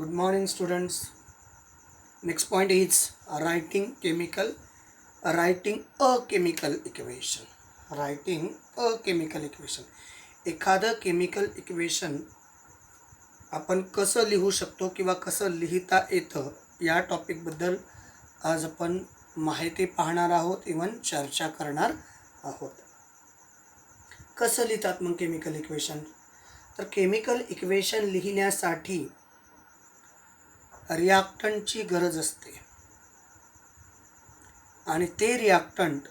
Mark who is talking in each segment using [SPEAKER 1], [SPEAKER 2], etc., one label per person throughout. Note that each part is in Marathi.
[SPEAKER 1] Good morning, students. Next point is writing a chemical equation. Writing a chemical equation. एखादं केमिकल इक्वेशन आपण कसं लिहू शकतो किंवा कसं लिहिता येतं या टॉपिकबद्दल आज आपण माहिती पाहणार आहोत, इव्हन चर्चा करणार आहोत. कसं लिहितात मग केमिकल इक्वेशन? तर केमिकल इक्वेशन लिहिण्यासाठी रिॲक्टंटची गरज असते आणि ते रिॲक्टंट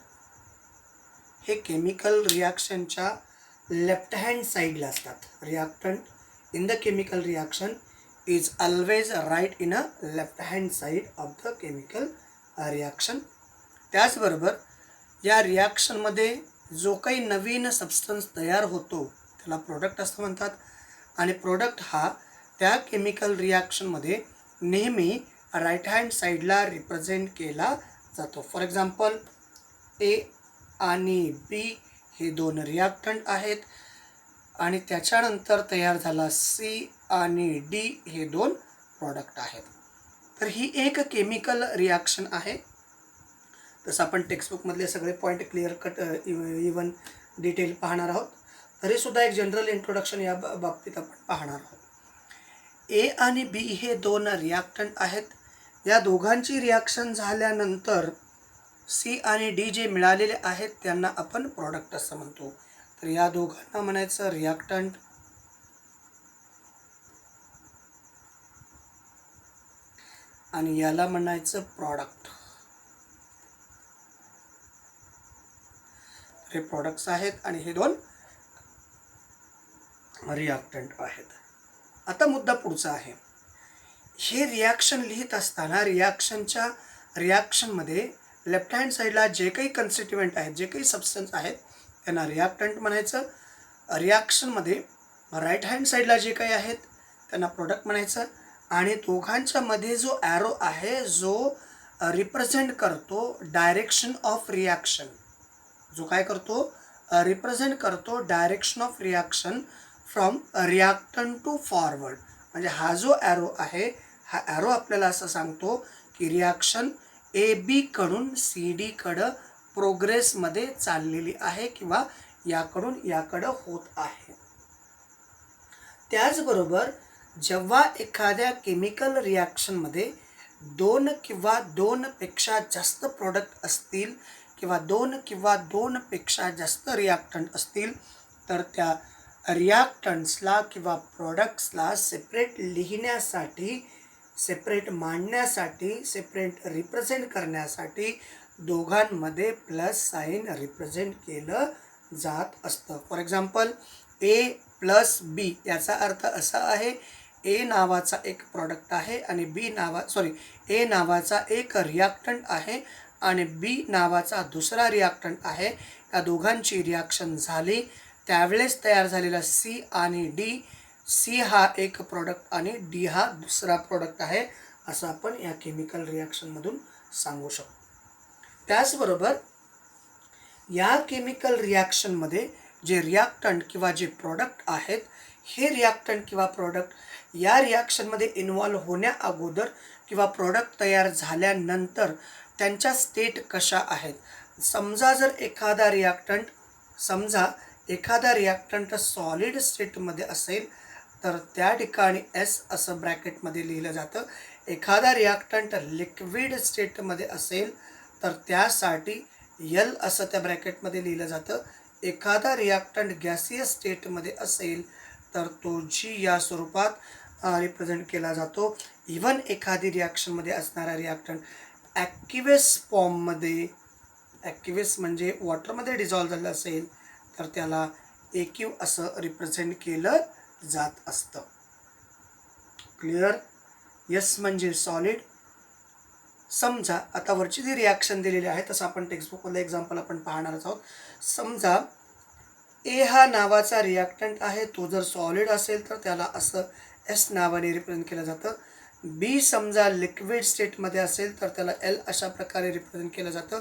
[SPEAKER 1] हे केमिकल रिॲक्शनच्या लेफ्ट हँड साईडला असतात. Reactant in the chemical reaction is always right in a left hand side of the chemical reaction. त्याचबरोबर या रिॲक्शनमध्ये जो काही नवीन सबस्टन्स तयार होतो त्याला प्रोडक्ट असं म्हणतात आणि प्रोडक्ट हा त्या केमिकल रिॲक्शनमध्ये नेहमी राईट हँड साईडला रिप्रेझेंट केला जातो. फॉर एक्झाम्पल, ए आणि बी हे दोन रिॲक्टंट आहेत आणि त्याच्यानंतर तयार झाला सी आणि डी हे दोन प्रॉडक्ट आहेत. तर ही एक केमिकल रिॲक्शन आहे. तसं आपण टेक्स्टबुकमधले सगळे point clear cut even detail पाहणार आहोत. तरीसुद्धा एक जनरल इंट्रोडक्शन या बाबतीत आपण पाहणार आहोत. ए आणि बी हे दोन रिॲक्टंट आहेत. या दोघांची रिॲक्शन झाल्यानंतर सी आणि डी जे मिळालेले आहेत त्यांना आपण प्रॉडक्ट असं म्हणतो. तर या दोघांना म्हणायचं रिॲक्टंट आणि याला म्हणायचं प्रॉडक्ट. हे प्रॉडक्ट्स आहेत आणि हे दोन रिॲक्टंट आहेत. आता मुद्दा पुढचा आहे. हे रिॲक्शन लिहित असताना रिॲक्शनमध्ये लेफ्ट हँड साईडला जे काही कन्स्टिट्युएंट आहेत, जे काही सबस्टन्स आहेत त्यांना रिॲक्टंट म्हणायचं. रिॲक्शनमध्ये राईट हँड साईडला जे काही आहेत त्यांना प्रोडक्ट म्हणायचं. आणि दोघांच्या मध्ये जो ॲरो आहे जो रिप्रेझेंट करतो डायरेक्शन ऑफ रिॲक्शन, जो काय करतो रिप्रेझेंट करतो direction of reaction from reactant to forward. म्हणजे हा जो ॲरो आहे हा ॲरो आपल्याला असं सांगतो की रिॲक्शन ए बीकडून सी डीकडं प्रोग्रेसमध्ये चाललेली आहे किंवा याकडून याकडं होत आहे. त्याचबरोबर जेव्हा एखाद्या केमिकल रिॲक्शनमध्ये दोन किंवा दोनपेक्षा जास्त प्रोडक्ट असतील किंवा दोन किंवा दोनपेक्षा जास्त रिॲक्टंट असतील तर त्या रिॲक्टंट्सला किंवा प्रोडक्ट्सला सेपरेट लिहिण्यासाठी, सेपरेट मांडण्यासाठी, सेपरेट रिप्रेझेंट करण्यासाठी दोघांमध्ये प्लस साईन रिप्रेझेंट केलं जात असतं. फॉर एक्झाम्पल, ए प्लस बी याचा अर्थ असा आहे ए नावाचा एक प्रॉडक्ट आहे आणि ए नावाचा एक रिॲक्टंट आहे आणि बी नावाचा दुसरा रिॲक्टंट आहे. या दोघांची रिॲक्शन झाली त्यावेळेस तयार झालेला सी आणि डी, सी हा एक प्रॉडक्ट आणि डी हा दुसरा प्रॉडक्ट आहे असं आपण या केमिकल रिॲक्शनमधून सांगू शकतो. त्याचबरोबर या केमिकल रिॲक्शनमध्ये जे रिॲक्टंट किंवा जे प्रॉडक्ट आहेत हे रिॲक्टंट किंवा प्रॉडक्ट या रिॲक्शनमध्ये इन्व्हॉल्व होण्या अगोदर किंवा प्रॉडक्ट तयार झाल्यानंतर त्यांच्या स्टेट कशा आहेत. समजा एखादा रिॲक्टंट सॉलिड स्टेटमध्ये असेल तर त्या ठिकाणी एस असं ब्रॅकेटमध्ये लिहिलं जातं. एखादा रिॲक्टंट लिक्विड स्टेटमध्ये असेल तर त्यासाठी यल असं त्या ब्रॅकेटमध्ये लिहिलं जातं. एखादा रिॲक्टंट गॅसियस स्टेटमध्ये असेल तर तो जी या स्वरूपात रिप्रेझेंट केला जातो. इव्हन एखादी रिॲक्शनमध्ये असणारा रिॲक्टंट ॲक्वियस फॉर्ममध्ये, ॲक्वियस म्हणजे वॉटरमध्ये डिझॉल्व झालं असेल तर त्याला एक्यू असं रिप्रेझेंट केलं जात असतं. क्लिअर? यस म्हणजे सॉलिड. समजा आता वरची जी रिॲक्शन दिलेली आहे तसं आपण टेक्स्टबुकमधलं एक्झाम्पल आपण पाहणारच आहोत. समजा ए हा नावाचा रिॲक्टंट आहे, तो जर सॉलिड असेल तर त्याला असं एस नावाने रिप्रेझेंट केलं जातं. बी समजा लिक्विड स्टेटमध्ये असेल तर त्याला एल अशा प्रकारे रिप्रेझेंट केलं जातं.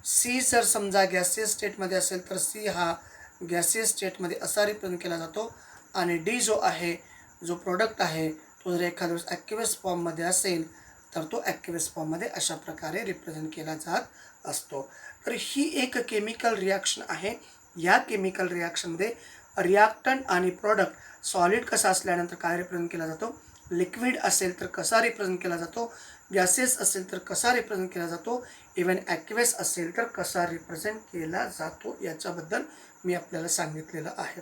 [SPEAKER 1] सी जर समजा गॅसियस स्टेटमध्ये असेल तर सी हा गॅसियस स्टेटमध्ये असा रिप्रेझेंट केला जातो. आणि डी जो आहे, जो प्रोडक्ट आहे तो जर एखाद्या वेळेस ॲक्युअस फॉर्ममध्ये असेल तर तो ॲक्युअस फॉर्ममध्ये अशा प्रकारे रिप्रेझेंट केला जात असतो. तर ही एक केमिकल रिॲक्शन आहे. या केमिकल रिॲक्शनमध्ये रिॲक्टंट आणि प्रॉडक्ट सॉलिड कसा असल्यानंतर काय रिप्रेझेंट केला जातो, लिक्विड असेल तर कसा रिप्रेझेंट केला जातो, गॅसेस असेल तर कसा रिप्रेझेंट केला जातो, इवन ॲक्युअस असेल तर कसा रिप्रेझेंट केला जातो, याच्याबद्दल मी आपल्याला सांगितलेलं आहे.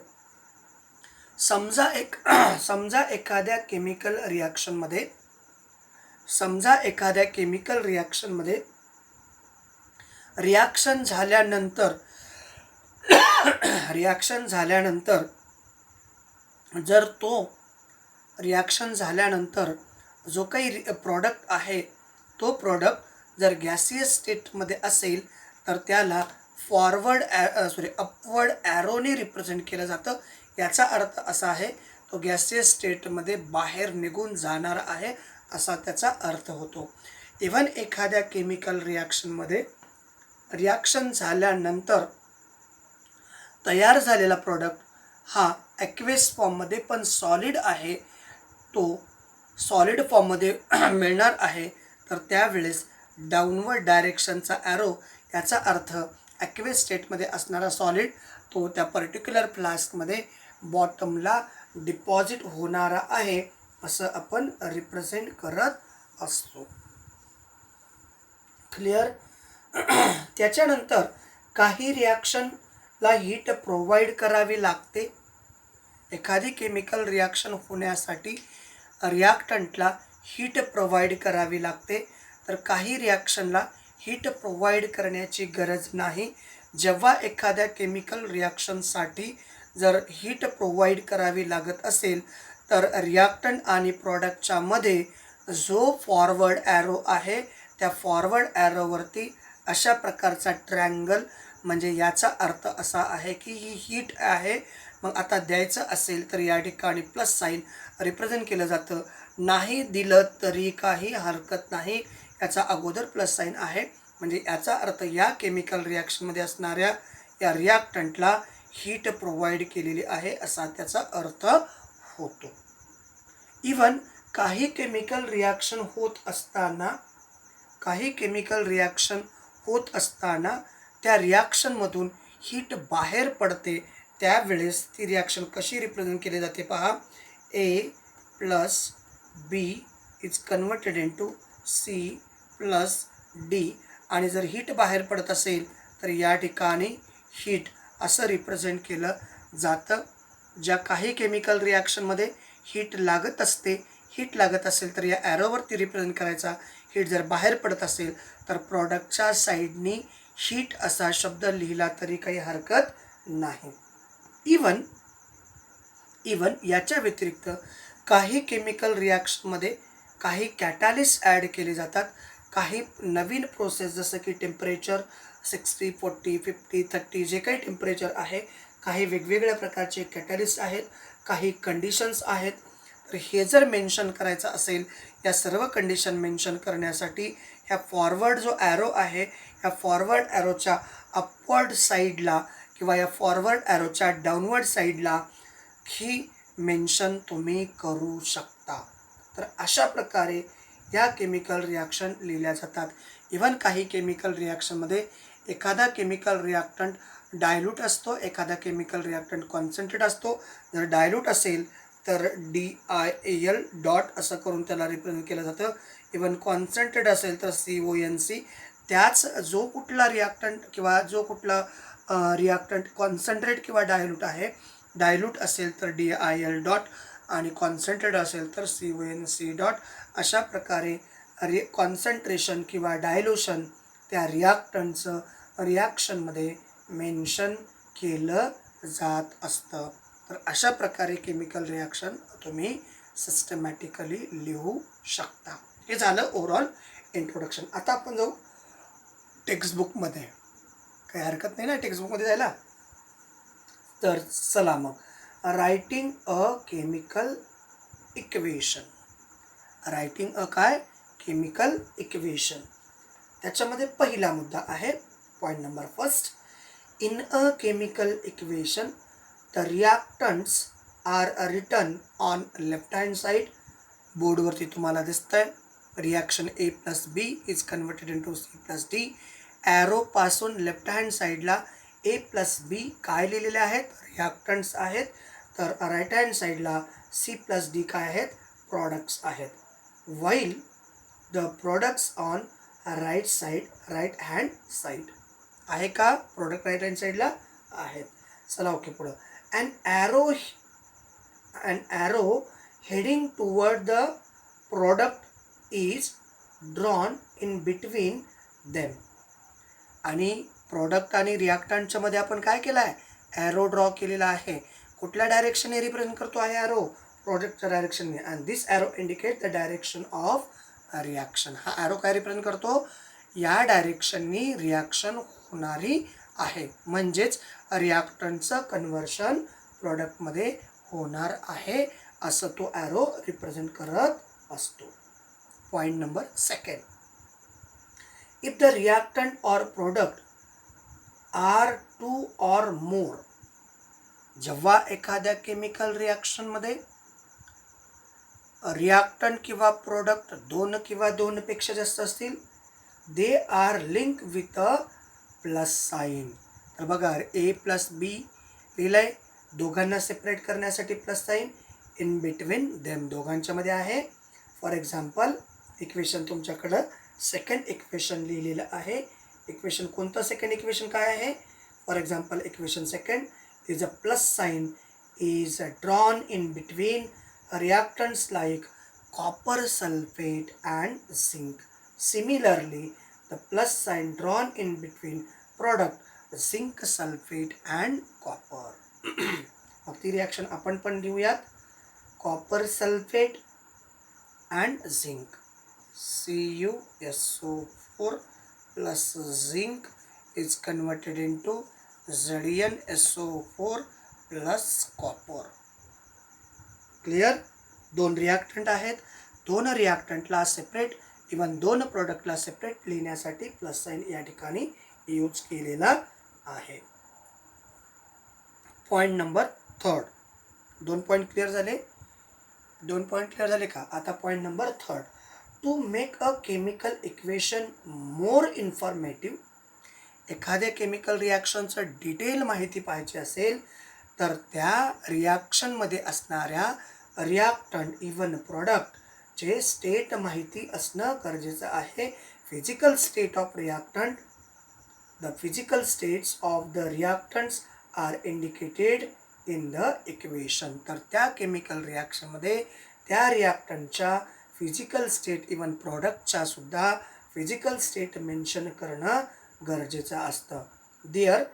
[SPEAKER 1] समजा एखाद्या केमिकल रिॲक्शनमध्ये रिॲक्शन झाल्यानंतर जर तो रिॲक्शन झाल्यानंतर जो काही प्रॉडक्ट आहे तो प्रॉडक्ट जर गॅसियस स्टेटमध्ये असेल तर त्याला अपवर्ड ॲरोने रिप्रेझेंट केलं जातं. याचा अर्थ असा आहे तो गॅसियस स्टेटमध्ये बाहेर निघून जाणार आहे असा त्याचा अर्थ होतो. इव्हन एखाद्या केमिकल रिॲक्शनमध्ये रिॲक्शन झाल्यानंतर तयार झालेला प्रॉडक्ट हा ॲक्वेस फॉर्ममध्ये पण सॉलिड आहे, तो सॉलिड फॉर्ममध्ये मिळणार आहे, तर त्यावेळेस डाऊनवर्ड डायरेक्शनचा ॲरो याचा अर्थ ॲक्वेस स्टेटमध्ये असणारा सॉलिड तो त्या पर्टिक्युलर फ्लास्कमध्ये बॉटमला डिपॉझिट होणारा आहे असं आपण रिप्रेझेंट करत असतो. क्लिअर. त्याच्यानंतर काही रिॲक्शनला हीट प्रोव्हाइड करावी लागते. एखादी केमिकल रिॲक्शन होण्यासाठी रिॲक्टंटला हीट प्रोव्हाइड करावी लागते, तर काही रिॲक्शनला हीट प्रोव्हाइड करण्याची गरज नाही. जेव्हा एखाद्या केमिकल रिॲक्शनसाठी जर हीट प्रोव्हाइड करावी लागत असेल तर रिॲक्टंट आणि प्रॉडक्टच्या मध्ये जो फॉरवर्ड ॲरो आहे त्या फॉरवर्ड ॲरोवरती अशा प्रकारचा ट्रँगल, म्हणजे याचा अर्थ असा आहे की ही हीट आहे. मग आता द्यायचं असेल तर या ठिकाणी प्लस साईन रिप्रेझेंट केलं जातं. नाही दिलं तरी काही हरकत नाही, याचा अगोदर प्लस साईन आहे. म्हणजे याचा अर्थ या केमिकल रिॲक्शनमध्ये असणाऱ्या या रिॲक्टंटला हीट प्रोव्हाइड केलेली आहे असा त्याचा अर्थ होतो. इवन काही केमिकल रिॲक्शन होत असताना त्या रिॲक्शनमधून हीट बाहेर पडते, त्यावेळेस ती रिॲक्शन कशी रिप्रेझेंट केली जाते पहा. A plus B is converted into C plus D, आणि जर हीट बाहेर पडत असेल तर या ठिकाणी हीट असं रिप्रेझेंट केलं जातं. ज्या काही केमिकल रिॲक्शनमध्ये हीट लागत असेल तर या ॲरोवरती रिप्रेझेंट करायचा. हीट जर बाहेर पडत असेल तर प्रॉडक्टच्या साईडनी हीट असा शब्द लिहिला तरी काही हरकत नाही. इवन याच्या व्यतिरिक्त काही केमिकल रिॲक्शनमध्ये काही कॅटॅलिस्ट ॲड केले जातात. काही नवीन प्रोसेस जसं की टेम्परेचर 60, 40, 50, 30 जे काही टेम्परेचर आहे, काही वेगवेगळ्या प्रकारचे कॅटॅलिस्ट आहेत, काही कंडिशन्स आहेत. तर हे जर मेन्शन करायचं असेल, या सर्व कंडिशन मेन्शन करण्यासाठी ह्या फॉरवर्ड जो ॲरो आहे, ह्या फॉरवर्ड ॲरोच्या अपवर्ड साईडला किंवा या फॉरवर्ड ॲरोच्या डाऊनवर्ड साईडला ही मेन्शन तुम्ही करू शकता. तर अशा प्रकारे या केमिकल रिॲक्शन लिहिल्या जातात. इवन काही केमिकल रिॲक्शनमध्ये एखादा केमिकल रिॲक्टंट डायल्यूट असतो, एखादा केमिकल रिॲक्टंट कॉन्सन्ट्रेट असतो. जर डायल्यूट असेल तर DIAL डॉट असं करून त्याला रिप्रेझेंट केलं जातं. इवन कॉन्सन्ट्रेट असेल तर CONC. त्याच जो कुठला रिॲक्टंट कॉन्सन्ट्रेट किंवा डायल्यूट आहे, डायल्यूट असेल तर DIL डॉट आणि कॉन्सन्ट्रेट असेल तर CONC डॉट. अशा प्रकारे कॉन्सन्ट्रेशन किंवा डायल्यूशन त्या रिॲक्टंटचं रिॲक्शनमध्ये मेन्शन केलं जात असतं. तर अशा प्रकारे केमिकल रिॲक्शन तुम्ही सिस्टमॅटिकली लिहू शकता. हे झालं ओव्हरऑल इंट्रोडक्शन. आता आपण जाऊ टेक्स्टबुकमध्ये. काही हरकत नाही ना टेक्स्टबुकमध्ये जायला. तर चला मग, writing a chemical equation. Chemical equation. त्याच्यामध्ये पहिला मुद्दा आहे, point number first. In a chemical equation the reactants are written on left hand side बोर्डवरती तुम्हाला दिसतंय reaction A+B is converted into C+D. ॲरोपासून लेफ्ट हँड साईडला A+B काय लिहिलेले आहेत, रिॲक्टंट्स आहेत, तर राईट हँड साईडला C+D काय आहेत, प्रॉडक्ट्स आहेत. While the products on right side, right hand side आहे का, प्रोडक्ट राईट हँड साईडला आहेत. चला ओके पुढं. an arrow heading toward the product is drawn in between them. आणि प्रोडक्ट आणि रिॲक्टंटच्या मध्ये आपण काय केलं आहे, ॲरो ड्रॉ केलेला आहे. कुठल्या डायरेक्शनने रिप्रेझेंट करतो आहे ॲरो, प्रोडक्टच्या डायरेक्शनने. And this arrow indicate the direction of reaction. हा ॲरो काय रिप्रेझेंट करतो, या डायरेक्शननी रिॲक्शन होणारी आहे, म्हणजेच रिॲक्टंटचं कन्व्हर्शन प्रोडक्टमध्ये होणार आहे असं तो ॲरो रिप्रेझेंट करत असतो. Point number second. If the reactant or product are 2 or more, जेव्हा एखाद्या केमिकल रिॲक्शनमध्ये रिॲक्टंट किंवा प्रोडक्ट 2 किंवा 2 पेक्षा जास्त असतील, they are link with a plus sign. तर बघा A+B लिहिलंय, दोघांना सेपरेट करण्यासाठी plus sign, in between them दोघांच्या मध्ये आहे. फॉर एक्झाम्पल इक्वेशन तुमच्याकडं सेकंड इक्वेशन लिहिलेलं आहे. इक्वेशन कोणतं सेकंड इक्वेशन काय आहे, for example equation second is a plus sign is drawn in between reactants like copper sulphate and zinc. Similarly the plus sign drawn in between product zinc sulphate and copper. मग ती रिॲक्शन आपण पण लिहूयात, copper sulphate and zinc, CuSO4 plus zinc is converted into ZnSO4 plus copper. Clear. 2 reactant आहेत, 2 रिॲक्टंटला सेपरेट इवन 2 प्रोडक्टला सेपरेट लिहिण्यासाठी प्लस साईन या ठिकाणी यूज केलेला आहे. Point number third. 2 point clear झाले, 2 पॉईंट क्लिअर झाले का. आता point number third. To make a chemical equation more informative, एखाद्या केमिकल रिॲक्शनचं डिटेल माहिती पाहिजे असेल तर त्या रिॲक्शनमध्ये असणाऱ्या रिॲक्टंट इवन प्रोडक्टचे स्टेट माहिती असणं गरजेचं आहे. Physical state of reactant, the physical states of the reactants are indicated in the equation. तर त्या केमिकल रिॲक्शनमध्ये त्या रिॲक्टंटच्या फिजिकल स्टेट इवन प्रॉडक्टच्या सुद्धा फिजिकल स्टेट मेन्शन करणं गरजेचं असतं. देअर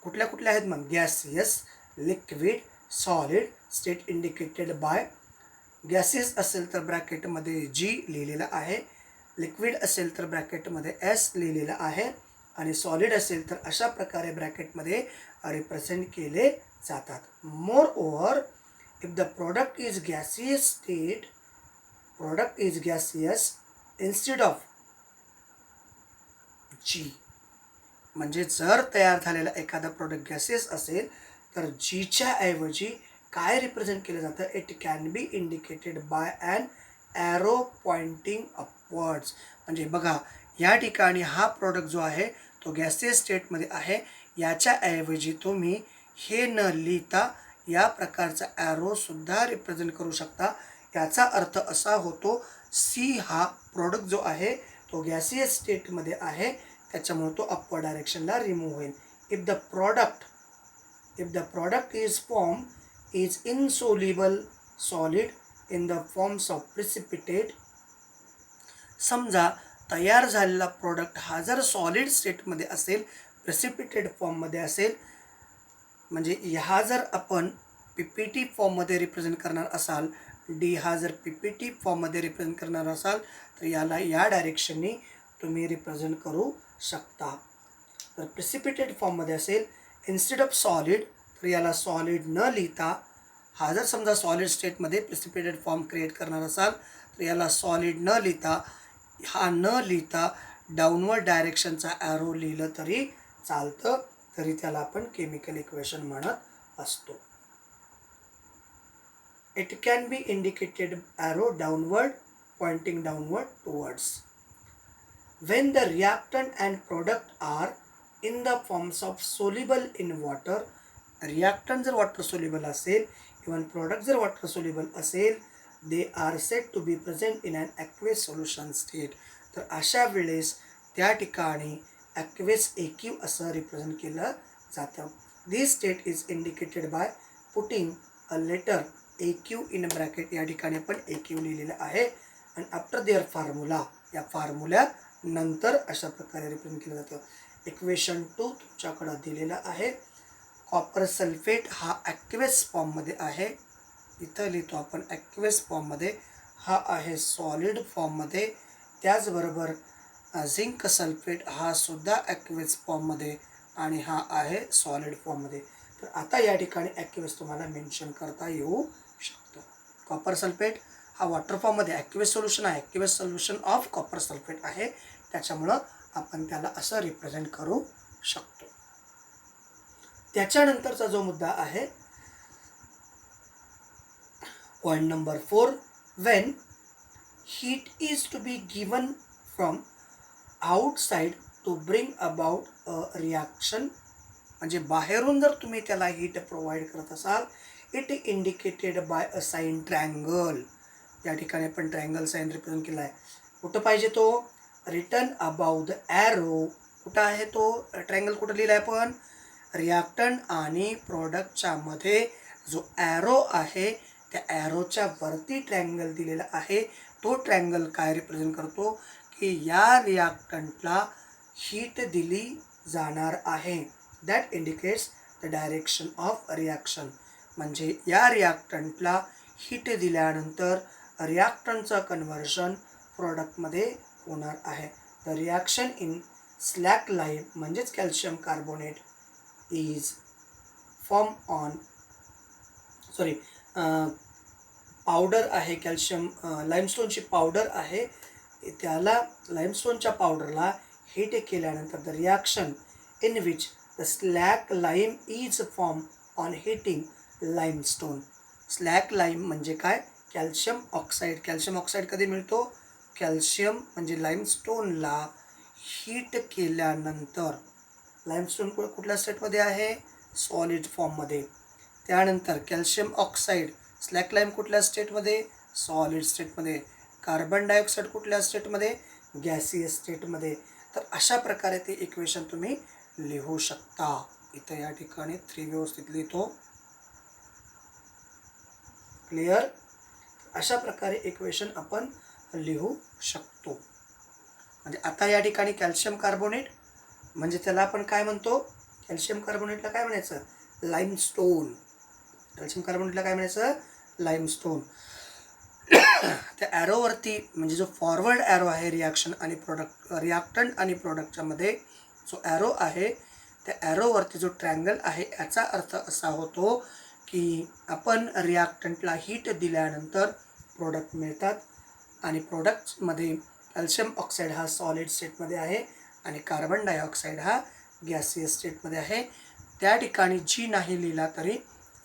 [SPEAKER 1] कुठल्या कुठल्या आहेत मग, gaseous, liquid, solid state indicated by. Gaseous असेल तर ब्रॅकेटमध्ये G लिहिलेलं आहे, लिक्विड असेल तर ब्रॅकेटमध्ये S लिहिलेलं आहे, आणि सॉलिड असेल तर अशा प्रकारे ब्रॅकेटमध्ये रिप्रेझेंट केले जातात. Moreover if the product is gaseous state, product is gaseous instead of G, म्हणजे जर तयार झालेला एखादा प्रोडक्ट गॅसियस असेल तर Gच्या ऐवजी काय रिप्रेझेंट केलं जातं, it can be indicated by an arrow pointing upwards. म्हणजे बघा या ठिकाणी हा प्रोडक्ट जो आहे तो गॅसियस स्टेटमध्ये आहे, याच्या ऐवजी तुम्ही हे न लिहिता या प्रकारचा ॲरोसुद्धा रिप्रेझेंट करू शकता. याचा अर्थ असा होतो, सी हा प्रोडक्ट जो आहे तो गॅसियस स्टेटमध्ये आहे, त्याच्यामुळे तो अपवर्ड डायरेक्शनला रिमूव्ह होईल. If the product is form is insoluble solid in the forms of precipitate. समजा तयार झालेला प्रोडक्ट हा जर सॉलिड स्टेटमध्ये असेल, प्रेसिपिटेड फॉर्ममध्ये असेल, म्हणजे ह्या जर आपण PPT फॉर्ममध्ये रिप्रेझेंट करणार असाल, D हा जर PPT फॉर्ममध्ये रिप्रेझेंट करणार असाल तर याला या डायरेक्शननी तुम्ही रिप्रेझेंट करू शकता. तर प्रेसिपिटेड फॉर्ममध्ये असेल इन्स्टेड ऑफ सॉलिड तर याला सॉलिड न लिहिता, हा जर समजा सॉलिड स्टेटमध्ये प्रेसिपिटेड फॉर्म क्रिएट करणार असाल तर याला सॉलिड न लिहिता, हा न लिहिता डाऊनवर्ड डायरेक्शनचा ॲरो लिहिलं तरी चालतं, तरी त्याला आपण केमिकल इक्वेशन म्हणत असतो. It can be indicated arrow downward, pointing downward towards. When the reactant and product are in the forms of soluble in water, reactant जर वॉटर सोल्युबल असेल, इवन प्रोडक्ट जर वॉटर सोल्युबल असेल, they are set to be present in an aqueous solution state. तर अशा वेळेस त्या ठिकाणी ॲक्वेस एक्यू असं रिप्रेझेंट केलं जातं. This state is indicated by putting a letter aq in bracket. या ठिकाणी आपण एक्यू लिहिलेलं आहे आणि आफ्टर देअर फॉर्म्युला, या फॉर्म्युला नंतर अशा प्रकारे रिप्रेझेंट केलं जातं. इक्वेशन 2 तुमच्याकडं दिलेला आहे. कॉपर सल्फेट हा ॲक्वेस फॉर्ममध्ये आहे. इथं लिहितो आपण ॲक्वेस फॉर्ममध्ये. हा आहे सॉलिड फॉर्ममध्ये. त्याचबरोबर झिंक सल्फेट हा सुद्धा ॲक्वेस फॉर्ममध्ये आणि हा आहे सॉलिड फॉर्ममध्ये. तर आता या ठिकाणी ॲक्वेस तुम्हाला मेन्शन करता येऊ शकतं. कॉपर सल्फेट हा वॉटर फॉर्ममध्ये ॲक्वेस सोल्युशन आहे. Aqueous solution of copper sulphate आहे. त्याच्यामुळं आपण त्याला असं रिप्रेझेंट करू शकतो. त्याच्यानंतरचा जो मुद्दा आहे point number 4, when heat is to be given from outside to bring about a reaction. म्हणजे बाहेरून जर तुम्ही त्याला हीट प्रोव्हाइड करत असाल, it indicated by a sign triangle. या ठिकाणी आपण ट्रायंगल साइन रिप्रेझेंट केला आहे. कुठं पाहिजे तो? Return about the arrow. कुठं आहे तो ट्रायंगल? कुठं लिहिला आहे आपण? रिॲक्टंट आणि प्रोडक्टच्या मध्ये जो ॲरो आहे त्या ॲरोच्या वरती ट्रायंगल दिलेला आहे. तो ट्रायंगल काय रिप्रेझेंट करतो की या रिॲक्टंटला हीट दिली जाणार आहे. That indicates the direction of reaction. म्हणजे या रिॲक्टंटला हीट दिल्यानंतर रिॲक्टंटचं कन्व्हर्शन प्रोडक्टमध्ये होणार आहे. The reaction in slack lime म्हणजेच calcium carbonate is form on powder आहे. कॅल्शियम लाईमस्टोनची पावडर आहे. त्याला लाईमस्टोनच्या पावडरला हीट केल्यानंतर the reaction in which the slack lime is form on heating limestone. Slack lime म्हणजे काय? Calcium oxide. कॅल्शियम ऑक्साईड कधी मिळतो? कॅल्शियम म्हणजे लाईमस्टोनला हीट केल्यानंतर. लाईमस्टोन कुठल्या स्टेटमध्ये आहे? सॉलिड फॉर्ममध्ये. त्यानंतर कॅल्शियम ऑक्साईड स्लॅक लाईम कुठल्या स्टेटमध्ये? सॉलिड स्टेटमध्ये. कार्बन डायऑक्साईड कुठल्या स्टेटमध्ये? गॅसियस स्टेटमध्ये. तर अशा प्रकारे ते इक्वेशन तुम्ही लिहू शकता. इथं या ठिकाणी 3 व्यवस्थित लिहितो. क्लिअर? अशा प्रकारे इक्वेशन आपण लिहू शकतो. म्हणजे आता या ठिकाणी कॅल्शियम कार्बोनेट म्हणजे त्याला आपण काय म्हणतो? कॅल्शियम कार्बोनेटला काय म्हणायचं? लाईमस्टोन. कॅल्शियम कार्बोनेटला काय म्हणायचं? लाईमस्टोन. त्या ॲरोवरती म्हणजे जो फॉरवर्ड ॲरो आहे रिॲक्शन आणि प्रोडक्ट, रिॲक्टंट आणि प्रोडक्टच्या मध्ये जो ॲरो आहे त्या ॲरोवरती जो ट्रायंगल आहे याचा अर्थ असा होतो की आपण रिॲक्टंटला हीट दिल्यानंतर प्रोडक्ट मिळतात आणि प्रोडक्ट्समध्ये कॅल्शियम ऑक्साईड हा सॉलिड स्टेटमध्ये आहे आणि कार्बन डायऑक्साईड हा गॅसियस स्टेटमध्ये आहे. त्या ठिकाणी जी नाही लिहिला तरी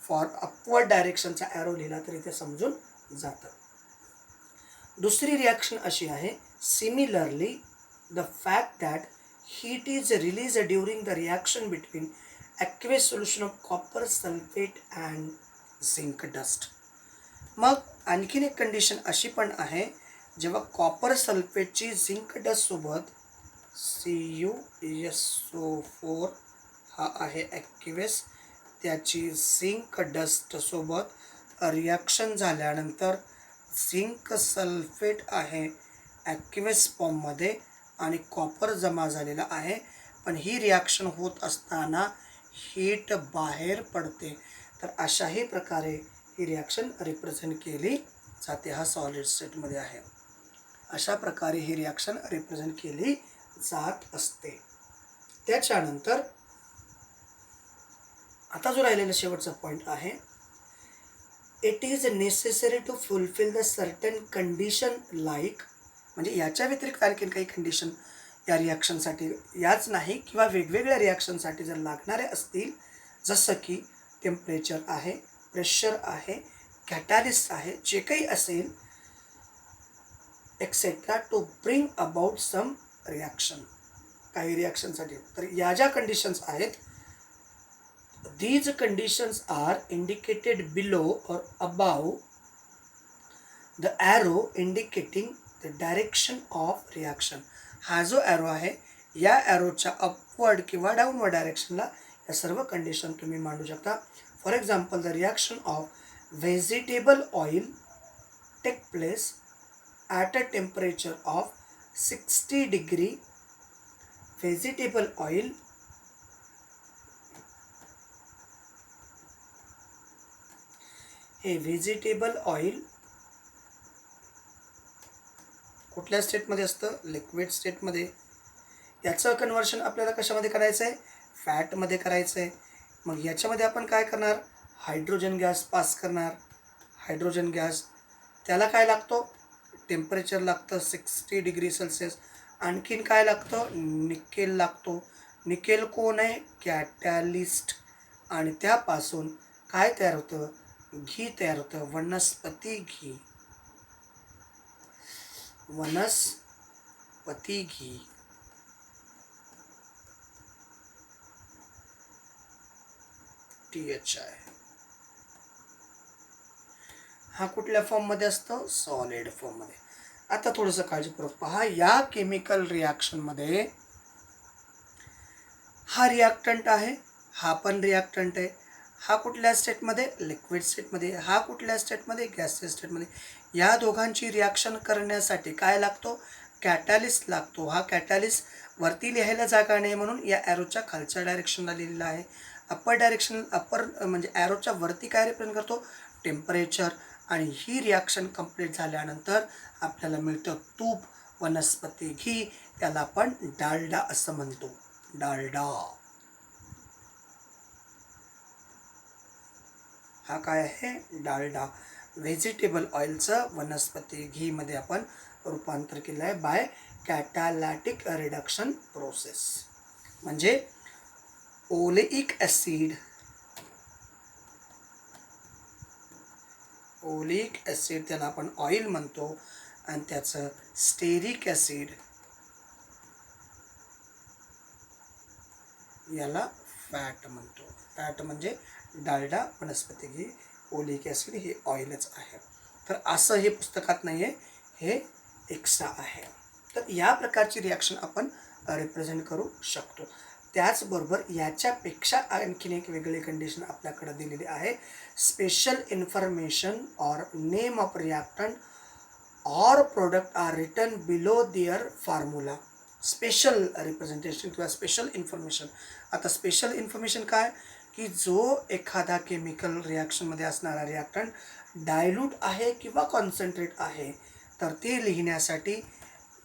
[SPEAKER 1] फॉर अपवर्ड डायरेक्शनचा ॲरो लिहिला तरी ते समजून जातं. दुसरी रिॲक्शन अशी आहे, similarly the fact that heat is released during the reaction between aqueous solution of copper sulfate and zinc dust. मग आणखीन एक कंडिशन अशी पण आहे, जेव्हा कॉपर सल्फेटची झिंक डस्ट सोबत CuSO4 हा आहे ॲक्वेस, त्याची झिंक डस्ट सोबत रिॲक्शन झाल्यानंतर झिंक सल्फेट आहे ॲक्वेस फॉर्ममध्ये आणि कॉपर जमा झालेला आहे. पण ही रिॲक्शन होत असताना हीट बाहेर पडते. तर अशाही प्रकारे ही रिॲक्शन रिप्रेझेंट केली जाते. हा सॉलिड स्टेटमध्ये आहे. अशा प्रकारे ही रिॲक्शन रिप्रेझेंट केली जात असते. त्याच्यानंतर आता जो राहिलेला शेवटचा पॉईंट आहे, it is necessary to fulfil the certain condition like. म्हणजे याच्या व्यतिरिक्त आणखीन काही कंडिशन या रिॲक्शनसाठी, याच नाही किंवा वेगवेगळ्या रिॲक्शनसाठी जर लागणारे असतील, जसं की टेम्परेचर आहे, प्रेशर आहे, कॅटॅलिस्ट आहे, जे काही असेल etcetera to bring about some reaction, काही रिॲक्शनसाठी. तर या ज्या कंडिशन्स आहेत, these conditions are indicated below or above the arrow indicating the direction of reaction. हा जो ॲरो आहे, या ॲरोच्या अपवर्ड किंवा डाऊनवर्ड डायरेक्शनला या सर्व कंडिशन तुम्ही मांडू शकता. For example, the reaction of vegetable oil take place at a temperature of 60 degree. Vegetable oil हे व्हेजिटेबल ऑइल कुठल्या स्टेटमध्ये असतं? लिक्विड स्टेटमध्ये. याचं कन्व्हर्शन आपल्याला कशामध्ये करायचं आहे? फॅटमध्ये करायचं आहे. मग याच्यामध्ये आपण काय करणार? हायड्रोजन गॅस पास करणार. हायड्रोजन गॅस, त्याला काय लागतो? टेम्परेचर लागतं 60 डिग्री सेल्सिअस. आणखीन काय लागतं? निकेल लागतो. निकेल कोण आहे? कॅटॅलिस्ट. आणि त्यापासून काय तयार होतं? घी तयार होतं, वनस्पती घी. वनस्पती घी. THI. हा कुठल्या फॉर्ममध्ये असतो? सॉलिड फॉर्ममध्ये. आता थोडंसं काळजीपूर्वक पहा. या केमिकल रिॲक्शनमध्ये हा रिॲक्टंट आहे, हा पण रिॲक्टंट आहे. हा कुठल्या स्टेटमध्ये? लिक्विड स्टेटमध्ये. हा कुठल्या स्टेटमध्ये? गॅसियस स्टेटमध्ये. या दोघांची रिॲक्शन करण्यासाठी काय लागतो? कॅटॅलिस्ट लागतो. हा कॅटॅलिस्ट वरती लिहायला जागा नाही म्हणून या ॲरोच्या खालच्या डायरेक्शनला लिहिलेला आहे. अप्पर म्हणजे ॲरोच्या वरती काय रिप्रेझेंट करतो? टेम्परेचर. आणि ही रिॲक्शन कंप्लीट झाल्यानंतर आपल्याला मिळतं तूप, वनस्पती घी. त्याला आपण डालडा असं म्हणतो. डालडा. हा काय आहे? डालडा. व्हेजिटेबल ऑइलचं वनस्पती घीमध्ये आपण रूपांतर केलं आहे बाय कॅटॅलॅटिक रिडक्शन प्रोसेस. म्हणजे ओलेइक ॲसिड, त्याला आपण ऑइल म्हणतो. आणि त्याचं स्टेरिक ॲसिड, याला फॅट म्हणतो. फॅट म्हणजे डालडा, वनस्पती घी, ओलिक ॲसिड हे ऑइलच आहे. तर असं हे पुस्तकात नाही आहे, हे एक्स्ट्रा आहे. तर या प्रकारची रिॲक्शन आपण रिप्रेझेंट करू शकतो. त्याचबरोबर याच्यापेक्षा आणखीन एक वेगळी कंडिशन आपल्याकडे दिलेली आहे. Special information or name of reactant or product are written below their formula. Special representation किंवा स्पेशल इन्फॉर्मेशन. आता स्पेशल इन्फॉर्मेशन काय? की जो एखादा केमिकल रिॲक्शनमध्ये असणारा रिॲक्टंट डायल्यूट आहे किंवा कॉन्सन्ट्रेट आहे, तर ते लिहिण्यासाठी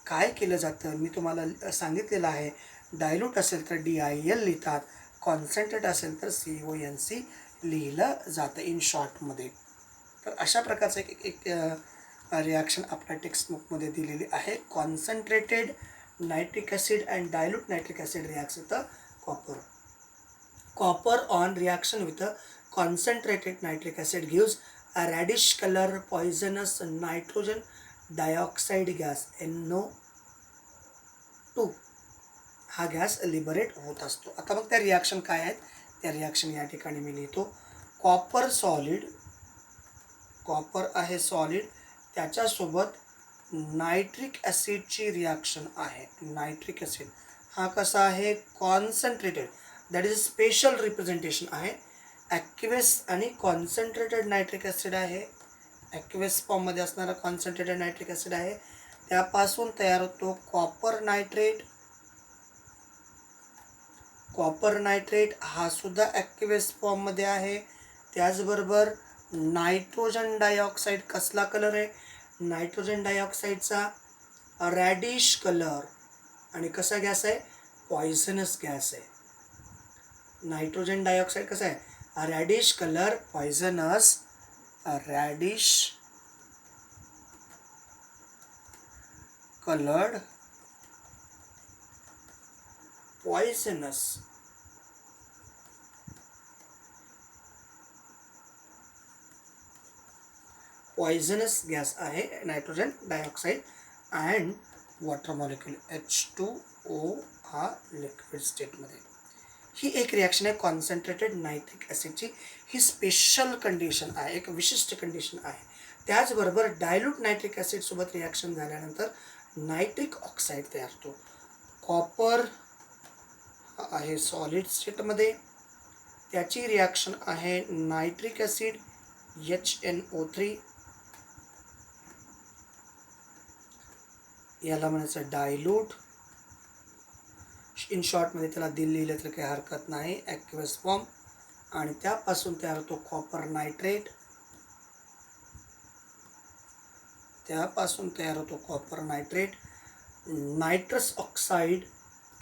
[SPEAKER 1] काय केलं जातं? मी तुम्हाला सांगितलेलं आहे. डायल्यूट असेल तर DIL लिहितात, कॉन्सन्ट्रेट असेल तर CONC लिहिलं जातं इन शॉर्टमध्ये. तर अशा प्रकारचं एक रिॲक्शन आपल्या टेक्स्टबुकमध्ये दिलेली आहे. Concentrated nitric acid and dilute nitric acid reacts with copper. Copper on reaction with a concentrated nitric acid gives a reddish color poisonous nitrogen dioxide gas NO2. हा गॅस लिबरेट होत असतो. आता मग त्या रिॲक्शन काय आहेत? त्या रिॲक्शन या ठिकाणी मी लिहितो. कॉपर सॉलिड, कॉपर आहे सॉलिड, त्याच्यासोबत नायट्रिक ॲसिडची रिॲक्शन आहे. नायट्रिक ॲसिड हा कसा आहे? Concentrated. That is special representation आहे. ॲक्वेस आणि कॉन्सन्ट्रेटेड नायट्रिक ॲसिड आहे. ॲक्वेस फॉर्ममध्ये असणारा कॉन्सन्ट्रेटेड नायट्रिक ॲसिड आहे. त्यापासून तयार होतो कॉपर नायट्रेट. कॉपर नायट्रेट हा सुद्धा ॲक्वेस फॉर्ममध्ये आहे. त्याचबरोबर नायट्रोजन डायऑक्साईड, कसला कलर आहे? नायट्रोजन डायऑक्साईडचा रॅडिश कलर. आणि कसा गॅस आहे? पॉयझनस गॅस आहे. नायट्रोजन डायऑक्साईड कसा आहे? Reddish colour, poisonous, reddish coloured, poisonous. Poisonous gas आहे nitrogen dioxide and water molecule H2O हा लिक्विड स्टेटमध्ये. ही एक रिॲक्शन आहे कॉन्सन्ट्रेटेड नायट्रिक ॲसिडची. ही स्पेशल कंडिशन आहे, एक विशिष्ट कंडिशन आहे. त्याचबरोबर डायल्यूट नायट्रिक ॲसिडसोबत रिॲक्शन झाल्यानंतर नायट्रिक ऑक्साईड तयार होतो. कॉपर आहे सॉलिड स्टेटमध्ये, त्याची रिॲक्शन आहे नायट्रिक ॲसिड HNO3, याला म्हणायचं डायल्यूट. इन शॉर्टमध्ये त्याला लिहिलं तर काही हरकत नाही, ॲक्वेस फॉर्म. आणि त्यापासून तयार होतो कॉपर नायट्रेट, त्यापासून तयार होतो कॉपर नायट्रेट. नायट्रस ऑक्साईड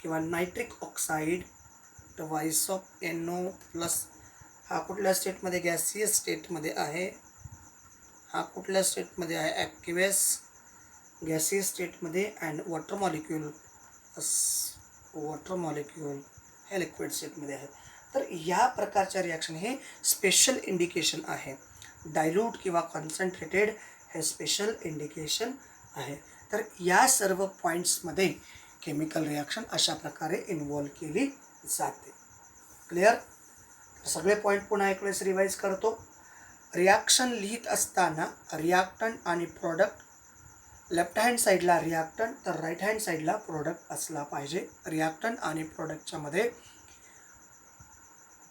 [SPEAKER 1] किंवा nitric oxide twice of NO+. हा कुठल्या स्टेटमध्ये? गॅसियस स्टेटमध्ये आहे. हा कुठल्या स्टेटमध्ये आहे? ॲक्वेस गॅसियस स्टेटमध्ये. अँड वॉटर मॉलिक्यूल हे लिक्विड स्टेटमध्ये आहे. तर या प्रकारच्या रिॲक्शन हे स्पेशल इंडिकेशन आहे. डायल्यूट किंवा कॉन्सन्ट्रेटेड हे स्पेशल इंडिकेशन आहे. तर या सर्व पॉईंट्समध्ये केमिकल रिॲक्शन अशा प्रकारे इन्व्हॉल्व केली जाते. क्लिअर? सगळे पॉईंट पुन्हा एक वेळेस रिवाईज करतो. रिॲक्शन लिहित असताना रिॲक्टंट आणि प्रॉडक्ट, लेफ्ट हँड साईडला रिॲक्टंट तर राईट हँड साईडला प्रोडक्ट असला पाहिजे. रिॲक्टंट आणि प्रोडक्टच्या मध्ये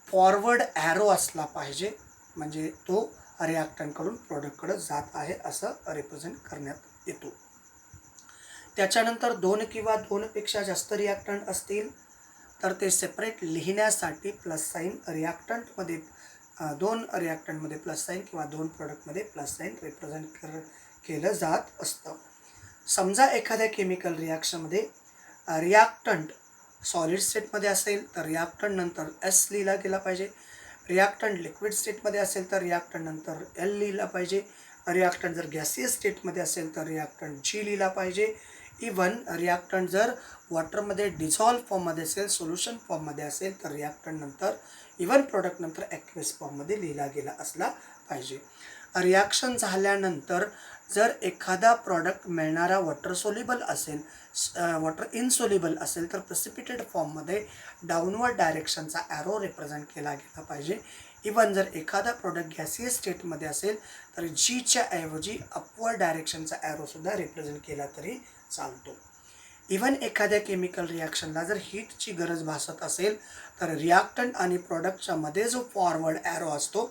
[SPEAKER 1] फॉरवर्ड ॲरो असला पाहिजे, म्हणजे तो रिॲक्टंटकडून प्रोडक्टकडे जात आहे असं रिप्रेझेंट करण्यात येतो. त्याच्यानंतर 2 किंवा 2पेक्षा जास्त रिॲक्टंट असतील तर ते सेपरेट लिहिण्यासाठी प्लस साईन रिॲक्टंटमध्ये 2 रिॲक्टंटमध्ये प्लस साईन किंवा 2 प्रोडक्टमध्ये प्लस साईन रिप्रेझेंट केलं जात असतं. समजा एखाद्या केमिकल रिॲक्शनमध्ये रिॲक्टंट सॉलिड स्टेटमध्ये असेल तर रिॲक्टंट नंतर S लिहिला गेला पाहिजे. रिॲक्टंट लिक्विड स्टेटमध्ये असेल तर रिॲक्टंट नंतर L लिहिला पाहिजे. रिॲक्टंट जर गॅसियस स्टेटमध्ये असेल तर रिॲक्टंट G लिहिला पाहिजे. इवन रिॲक्टंट जर वॉटरमध्ये डिझॉल्व फॉर्ममध्ये असेल, सोल्युशन फॉर्ममध्ये असेल तर रिॲक्टंट नंतर इवन प्रोडक्ट नंतर ॲक्वेस फॉर्ममध्ये लिहिला गेला असला पाहिजे. रिॲक्शन झाल्यानंतर जर एखादा प्रॉडक्ट मिळणारा वॉटर सोल्युबल असेल, वॉटर इनसोल्युबल असेल तर प्रेसिपिटेड फॉर्ममध्ये डाऊनवर्ड डायरेक्शनचा ॲरो रिप्रेझेंट केला गेला पाहिजे. इवन जर एखादा प्रोडक्ट गॅसियस स्टेटमध्ये असेल तर Gच्या ऐवजी अपवर्ड डायरेक्शनचा ॲरोसुद्धा रिप्रेझेंट केला तरी चालतो. इवन एखाद्या केमिकल रिॲक्शनला जर हीटची गरज भासत असेल तर रिॲक्टंट आणि प्रॉडक्टच्या मध्ये जो फॉरवर्ड ॲरो असतो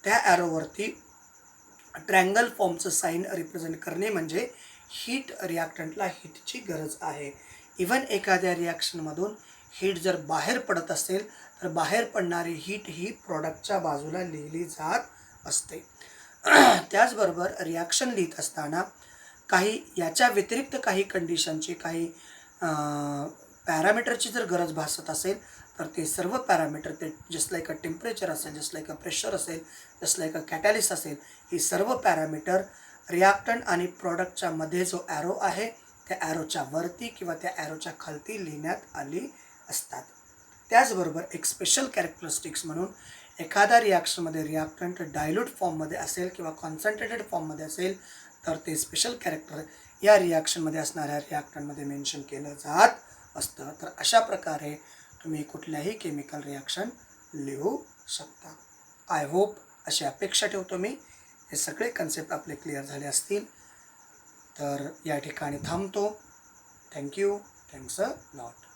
[SPEAKER 1] त्या ॲरोवरती ट्रँगल फॉर्मचं साईन रिप्रेझेंट करणे म्हणजे हीट, रिॲक्टंटला हीटची गरज आहे. इवन एखाद्या रिॲक्शनमधून हीट जर बाहेर पडत असेल तर बाहेर पडणारी हीट ही प्रॉडक्टच्या बाजूला लिहिली जात असते. त्याचबरोबर रिॲक्शन लिहित असताना काही याच्या व्यतिरिक्त काही कंडिशनची, काही पॅरामीटरची जर गरज भासत असेल तर ते सर्व पॅरामीटर, ते जस्ट लाईक अ टेम्परेचर असेल, जस्ट लाईक अ प्रेशर असेल, जस्ट लाईक अ कॅटॅलिस्ट असेल, ही सर्व पॅरामीटर रिॲक्टंट आणि प्रॉडक्टच्या मध्ये जो ॲरो आहे त्या ॲरोच्या वरती किंवा त्या ॲरोच्या खालती लिहिण्यात आली असतात. त्याचबरोबर एक स्पेशल कॅरेक्टरिस्टिक्स म्हणून एखादा रिॲक्शनमध्ये रिॲक्टंट डायल्यूट फॉर्ममध्ये असेल किंवा कॉन्सन्ट्रेटेड फॉर्ममध्ये असेल तर ते स्पेशल कॅरेक्टर या रिॲक्शनमध्ये असणाऱ्या रिॲक्टंटमध्ये मेन्शन केलं जात असतं. तर अशा प्रकारे तुम्ही कुठल्याही केमिकल रिॲक्शन लिहू शकता. आय होप, अशी अपेक्षा ठेवतो मी, हे सगळे कन्सेप्ट आपले क्लिअर झाले असतील. तर या ठिकाणी थांबतो. थँक्यू. Thanks a lot.